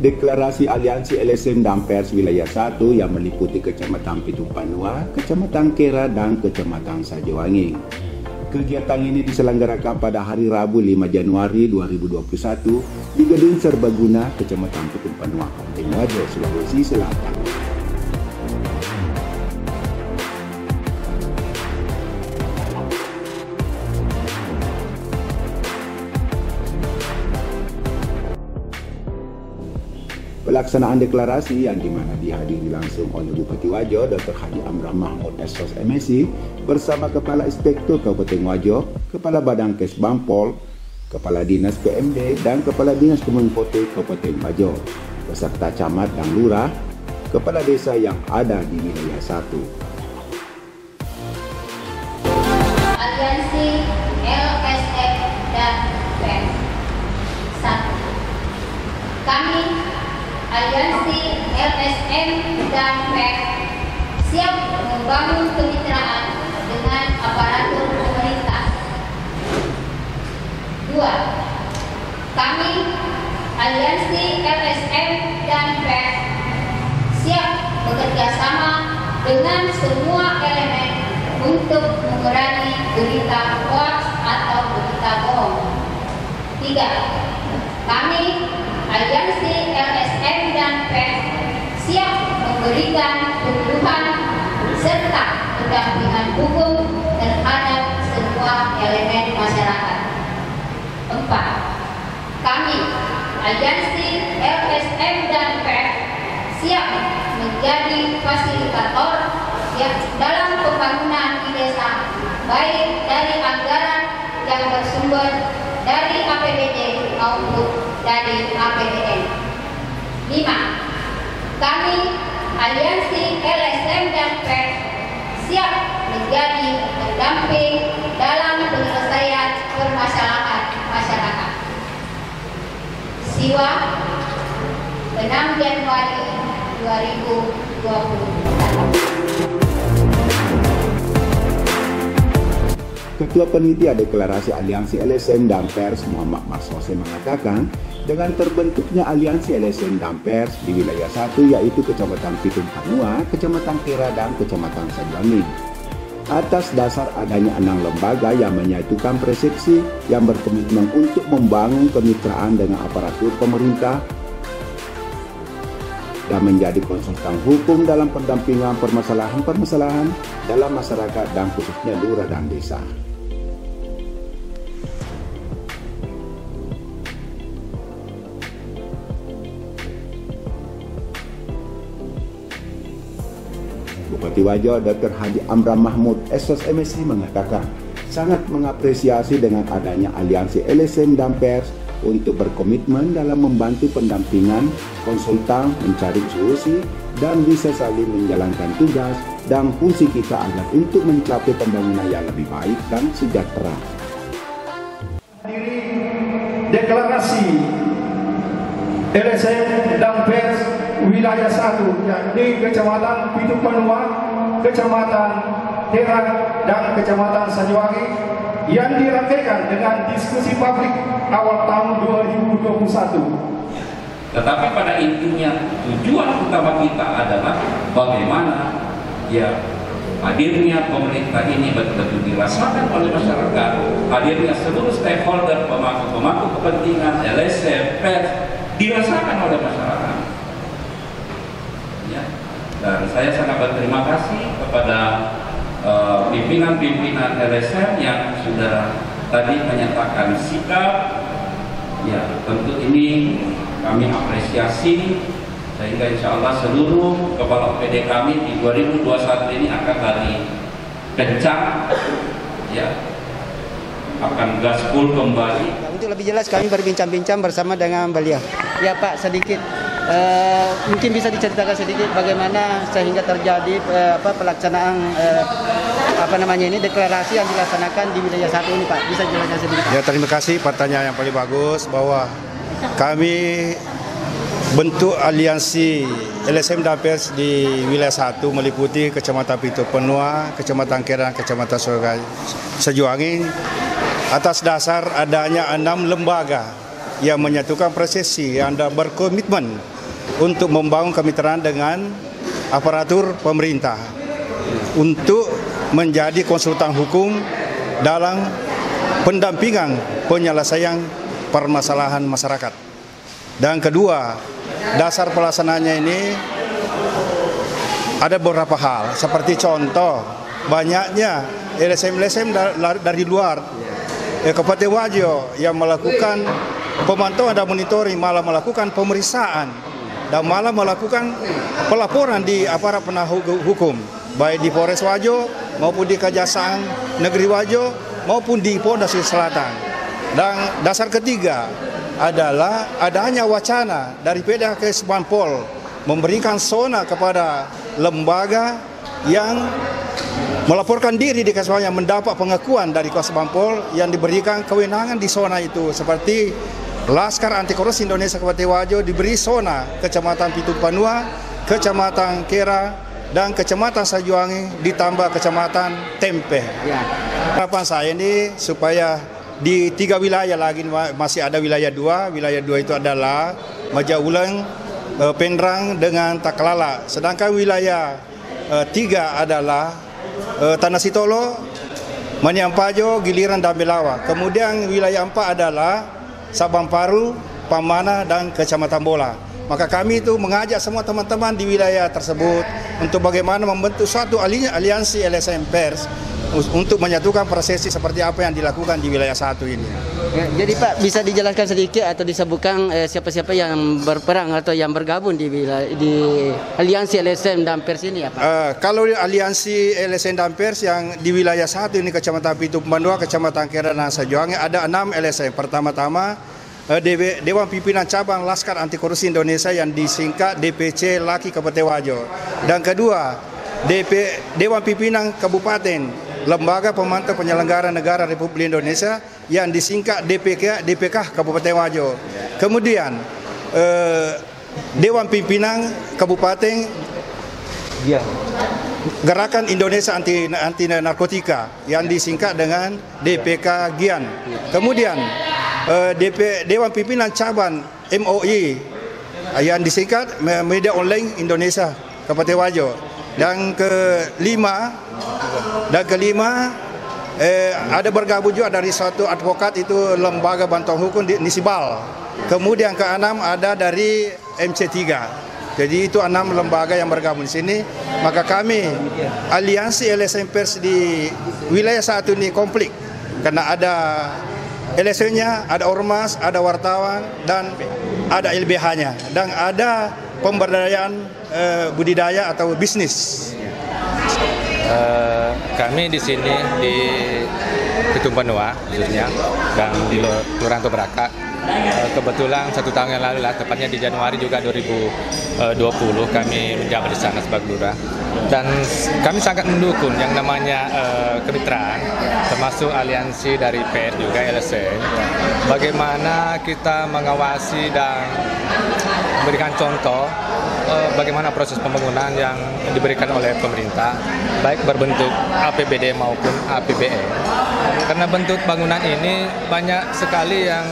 Deklarasi Aliansi LSM dan Pers Wilayah 1 yang meliputi Kecamatan Pitung Panua, Kecamatan Kera dan Kecamatan Sajewangi. Kegiatan ini diselenggarakan pada hari Rabu 5 Januari 2021 di Gedung Serbaguna, Kecamatan Pitung Panua, Kabupaten Wajo, Sulawesi Selatan. Pelaksanaan deklarasi yang dimana dihadiri langsung oleh Bupati Wajo Dr. Haji Amran Mahmud SOS MSI bersama Kepala Inspektur Kabupaten Wajo, Kepala Badan Kes Bampol, Kepala Dinas PMD dan Kepala Dinas Kominfo Kabupaten Wajo, beserta camat dan lurah, kepala desa yang ada di wilayah 1. Aliansi LSM dan Pers 1. Kami Aliansi LSM dan Pers siap membangun kemitraan dengan aparatur pemerintah. 2. Kami Aliansi LSM dan Pers siap bekerja sama dengan semua elemen untuk mengurangi berita hoax atau berita bohong. 3. Kami Aliansi LSM dan Pers siap memberikan penyuluhan serta pendampingan hukum terhadap semua elemen masyarakat. 4. Kami Aliansi LSM dan Pers siap menjadi fasilitator dalam pembangunan di desa, baik dari anggaran yang bersumber dari APBD maupun dari APBN. 5. Kami Aliansi LSM dan Pers siap menjadi pendamping dalam penyelesaian permasalahan masyarakat. Siwa 6 Januari 2020. Ketua Panitia Deklarasi Aliansi LSM dan Pers Muhammad Marsose mengatakan, dengan terbentuknya Aliansi LSM dan Pers di wilayah 1 yaitu Kecamatan Pitung Panua, Kecamatan Kera dan Kecamatan Sajewangi, atas dasar adanya 6 lembaga yang menyatukan persepsi yang berkomitmen untuk membangun kemitraan dengan aparatur pemerintah dan menjadi konsultan hukum dalam pendampingan permasalahan-permasalahan dalam masyarakat dan khususnya lurah dan desa. Bupati Wajo Dr. Haji Amran Mahmud SOS MSI mengatakan sangat mengapresiasi dengan adanya Aliansi LSM dan Pers untuk berkomitmen dalam membantu pendampingan, konsultan, mencari solusi, dan bisa saling menjalankan tugas dan fungsi kita agar untuk mencapai pembangunan yang lebih baik dan sejahtera. Deklarasi LSM dan Pers wilayah 1 yakni Kecamatan Pitung Panua, Kecamatan Kera dan Kecamatan Sajewangi yang dirangkaikan dengan diskusi publik awal tahun 2021. Tetapi pada intinya tujuan utama kita adalah bagaimana ya hadirnya pemerintah ini betul-betul dirasakan oleh masyarakat, hadirnya seluruh stakeholder, pemangku kepentingan LSM, Pers dirasakan oleh masyarakat. Ya. Dan saya sangat berterima kasih kepada pimpinan-pimpinan LSM yang sudah tadi menyatakan sikap. Ya, tentu ini kami apresiasi sehingga insya Allah seluruh kepala OPD kami di 2021 ini akan lari kencang, ya, akan gaspol kembali. Untuk lebih jelas kami berbincang-bincang bersama dengan beliau. Ya Pak, sedikit mungkin bisa diceritakan sedikit bagaimana sehingga terjadi pelaksanaan ini deklarasi yang dilaksanakan di wilayah 1 ini Pak, bisa jelaskan sedikit? Ya, terima kasih, pertanyaan yang paling bagus bahwa kami bentuk aliansi LSM dan Pers di wilayah 1 meliputi Kecamatan Pitu Penua, Kecamatan Kera, Kecamatan Sejuangi atas dasar adanya 6 lembaga yang menyatukan prosesi yang berkomitmen untuk membangun kemitraan dengan aparatur pemerintah untuk menjadi konsultan hukum dalam pendampingan penyelesaian permasalahan masyarakat. Dan kedua, dasar pelaksanaannya ini ada beberapa hal, seperti contoh banyaknya LSM dari luar Kabupaten Wajo yang melakukan pemantauan dan monitoring, malah melakukan pemeriksaan dan malah melakukan pelaporan di aparat penegak hukum, baik di Polres Wajo maupun di Kejaksaan Negeri Wajo maupun di Polda Selatan. Dan dasar ketiga adalah adanya wacana dari PDKS Banpol memberikan zona kepada lembaga yang melaporkan diri di Kabupaten yang mendapat pengakuan dari Kuasa Banpol yang diberikan kewenangan di zona itu, seperti Laskar Anti Korupsi Indonesia Kabupaten Wajo diberi zona Kecamatan Pitu Penua, Kecamatan Kera, dan Kecamatan Sejuangi ditambah Kecamatan Tempe. Harapan saya ini supaya di 3 wilayah lagi masih ada wilayah 2. Wilayah 2 itu adalah Majaulang, Pendrang dengan Taklala. Sedangkan wilayah 3 adalah Tanah Sitolo, Maniampajo, Giliran, dan Belawa. Kemudian wilayah 4 adalah Sabang Paru, Pamana, dan Kecamatan Bola. Maka kami itu mengajak semua teman-teman di wilayah tersebut untuk bagaimana membentuk suatu aliansi LSM Pers untuk menyatukan prosesi seperti apa yang dilakukan di wilayah 1 ini. Ya, jadi Pak, bisa dijelaskan sedikit atau disebutkan siapa-siapa yang berperang atau yang bergabung di aliansi LSM dan Pers ini ya Pak? Kalau aliansi LSM dan Pers yang di wilayah 1 ini Kecamatan Pitu Penua, Kecamatan Kera, dan Sejuangi ada 6 LSM. Pertama-tama Dewan Pimpinan Cabang Laskar Anti Korupsi Indonesia yang disingkat DPC Laki Kabupaten Wajo. Dan kedua, Dewan Pimpinan Kabupaten Lembaga Pemantau Penyelenggara Negara Republik Indonesia yang disingkat DPK Kabupaten Wajo. Kemudian Dewan Pimpinan Kabupaten Gerakan Indonesia Anti Narkotika yang disingkat dengan DPK Gian. Kemudian Dewan Pimpinan Cabang MOI yang disingkat Media Online Indonesia Kabupaten Wajo. Dan kelima ada bergabung juga dari suatu advokat, itu Lembaga Bantuan Hukum di Nisibal. Kemudian keenam ada dari MC3. Jadi itu 6 lembaga yang bergabung di sini. Maka kami aliansi LSM Pers di wilayah 1 ini konflik karena ada LSM-nya, ada ormas, ada wartawan, dan ada LBH-nya, dan ada pemberdayaan budidaya atau bisnis. Kami di sini di Pitu Penua khususnya dan di Kelurahan Tobraka kebetulan 1 tahun yang lalu lah, tepatnya di Januari juga 2020 kami menjabat di sana sebagai lurah, dan kami sangat mendukung yang namanya kemitraan termasuk aliansi dari Pers juga LSM. Bagaimana kita mengawasi dan memberikan contoh bagaimana proses pembangunan yang diberikan oleh pemerintah, baik berbentuk APBD maupun APBN. Karena bentuk bangunan ini banyak sekali yang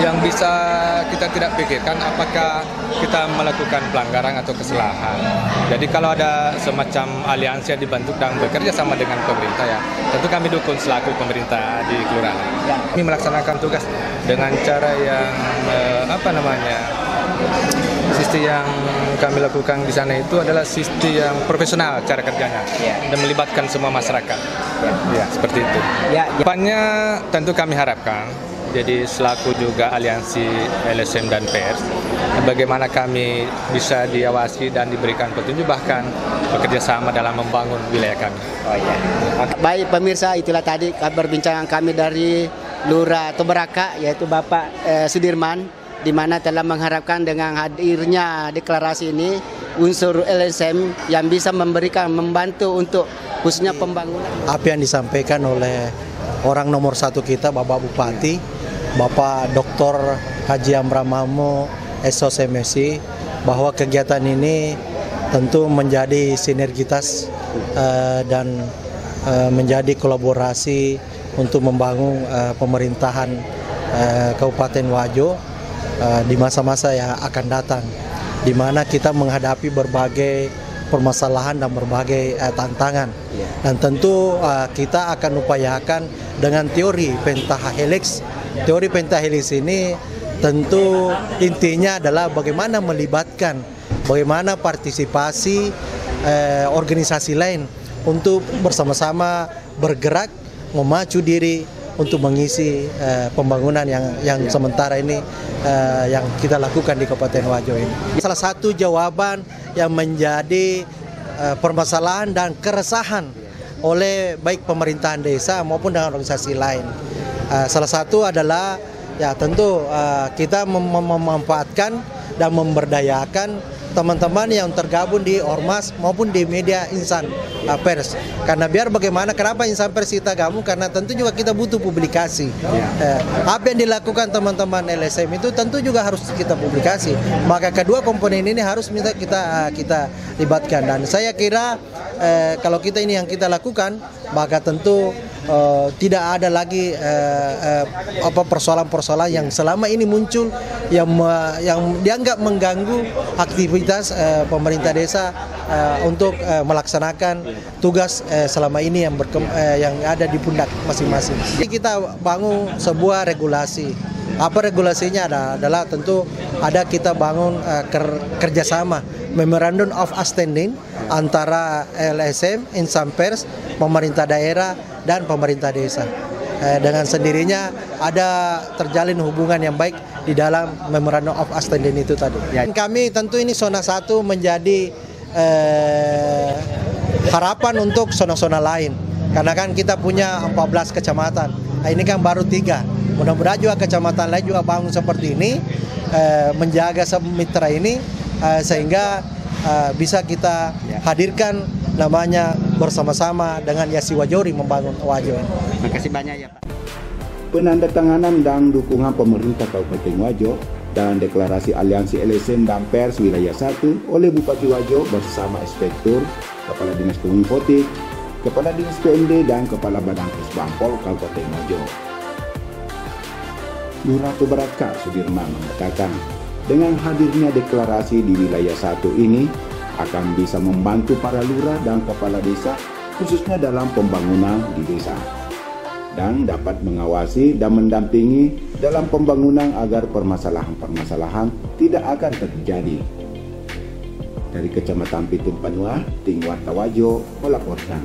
yang bisa kita tidak pikirkan apakah kita melakukan pelanggaran atau kesalahan. Jadi kalau ada semacam aliansi yang dibentuk dan bekerja sama dengan pemerintah, ya tentu kami dukung selaku pemerintah di kelurahan. Kami melaksanakan tugas dengan cara yang sistem yang kami lakukan di sana itu adalah sistem yang profesional cara kerjanya dan melibatkan semua masyarakat. Ya, seperti itu. Depannya tentu kami harapkan jadi selaku juga aliansi LSM dan Pers, bagaimana kami bisa diawasi dan diberikan petunjuk bahkan bekerja sama dalam membangun wilayah kami. Baik pemirsa, itulah tadi perbincangan kami dari Lurah Tobraka, yaitu Bapak Sudirman, di mana telah mengharapkan dengan hadirnya deklarasi ini unsur LSM yang bisa membantu untuk khususnya pembangunan. Apa yang disampaikan oleh orang nomor 1 kita, Bapak Bupati, Bapak Dr. Haji Amran Mahmud SOS MSI bahwa kegiatan ini tentu menjadi sinergitas dan menjadi kolaborasi untuk membangun pemerintahan Kabupaten Wajo di masa-masa yang akan datang, di mana kita menghadapi berbagai permasalahan dan berbagai tantangan. Dan tentu kita akan upayakan dengan teori pentahelix. Teori pentahelix ini tentu intinya adalah bagaimana melibatkan, bagaimana partisipasi organisasi lain untuk bersama-sama bergerak, memacu diri untuk mengisi pembangunan yang sementara ini yang kita lakukan di Kabupaten Wajo ini. Salah satu jawaban yang menjadi permasalahan dan keresahan oleh baik pemerintahan desa maupun dengan organisasi lain. Salah satu adalah ya tentu kita memanfaatkan dan memberdayakan teman-teman yang tergabung di ormas maupun di media insan pers. Karena biar bagaimana, kenapa insan pers kita gabung? Karena tentu juga kita butuh publikasi. Apa yang dilakukan teman-teman LSM itu tentu juga harus kita publikasi. Maka kedua komponen ini harus kita libatkan. Dan saya kira kalau kita ini yang kita lakukan, maka tentu tidak ada lagi persoalan-persoalan yang selama ini muncul yang dianggap mengganggu aktivitas pemerintah desa untuk melaksanakan tugas selama ini yang ada di pundak masing-masing. Jadi kita bangun sebuah regulasi. Apa regulasinya adalah tentu ada kita bangun kerjasama Memorandum of Understanding antara LSM, insan pers, pemerintah daerah dan pemerintah desa. Dengan sendirinya ada terjalin hubungan yang baik di dalam Memorandum of Understanding itu tadi. Kami tentu ini zona 1 menjadi harapan untuk zona-zona lain. Karena kan kita punya 14 kecamatan. Ini kan baru 3. Mudah-mudahan juga kecamatan lain juga bangun seperti ini, menjaga mitra ini sehingga bisa kita hadirkan namanya bersama-sama dengan Yasi Wajori membangun Wajo. Terima kasih banyak ya Pak. Penandatanganan dan dukungan pemerintah Kabupaten Wajo dan deklarasi aliansi LSM dan Pers Wilayah 1 oleh Bupati Wajo bersama Inspektur, Kepala Dinas Kominfotik, Kepala Dinas PMD dan Kepala Badan Kesbangpol Kabupaten Wajo. Lurah Tobaraka Sudirman mengatakan, dengan hadirnya deklarasi di wilayah 1 ini akan bisa membantu para lurah dan kepala desa khususnya dalam pembangunan di desa dan dapat mengawasi dan mendampingi dalam pembangunan agar permasalahan-permasalahan tidak akan terjadi. Dari Kecamatan Pitung Panua, Tim Warta Wajo melaporkan.